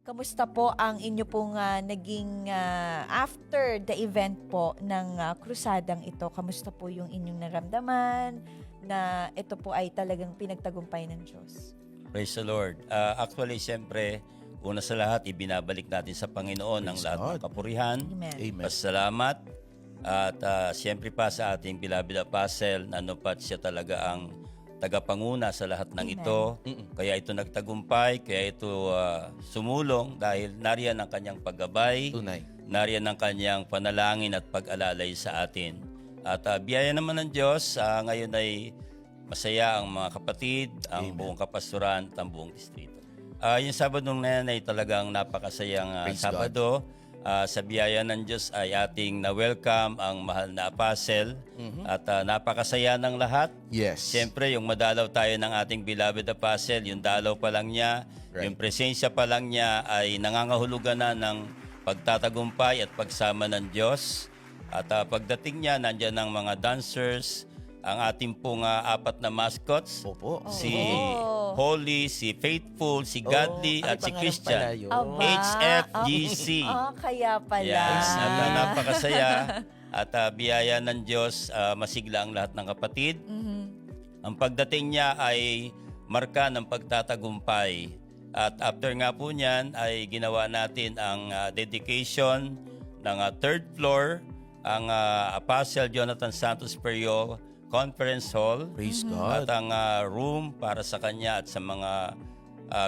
Kamusta po ang inyo pong naging after the event po ng krusadang ito? Kamusta po yung inyong naramdaman na ito po ay talagang pinagtagumpay ng Diyos? Praise the Lord. Actually, siyempre, una sa lahat, ibinabalik natin sa Panginoon ang Praise lahat ng God. kapurihan. Amen. Amen. Pasalamat. At siyempre pa sa ating beloved apostle, na pat siya talaga ang tagapanguna sa lahat ng Amen. ito. Kaya ito nagtagumpay, kaya ito sumulong dahil nariyan ang kanyang paggabay, Tunay. nariyan ang kanyang panalangin at pag-alalay sa atin. At biyaya naman ng Diyos, ngayon ay masaya ang mga kapatid, ang buong kapastoran at ang buong distrito. Yung Sabadong na yan ay talagang napakasayang Praise Sabado. Sa biyaya ng Diyos ay ating na-welcome ang mahal na apostle at napakasaya ng lahat. Yes. Siyempre, yung madalaw tayo ng ating beloved apostle, yung dalaw pa lang niya, Right. yung presensya pa lang niya ay nangangahulugan na ng pagtatagumpay at pagsama ng Diyos. At pagdating niya, nandiyan ang mga dancers, ang ating pong apat na mascots, Opo. si Oh. Holy, si Faithful, si Godly, Ay, at si pangarap Christian. pala yun. Aba. HFGC. Kaya pala. Yes, at napakasaya at biyaya ng Diyos, masigla ang lahat ng kapatid. Ang pagdating niya ay marka ng pagtatagumpay. At after nga po niyan ay ginawa natin ang dedication ng third floor, ang Apostle Jonathan Santos Perio Conference Hall. Praise At God. ang room para sa kanya at sa mga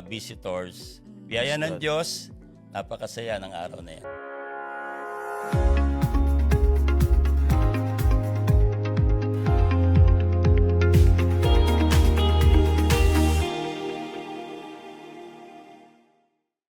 visitors. Biyaya ng God. Diyos, napakasaya ng araw na yan.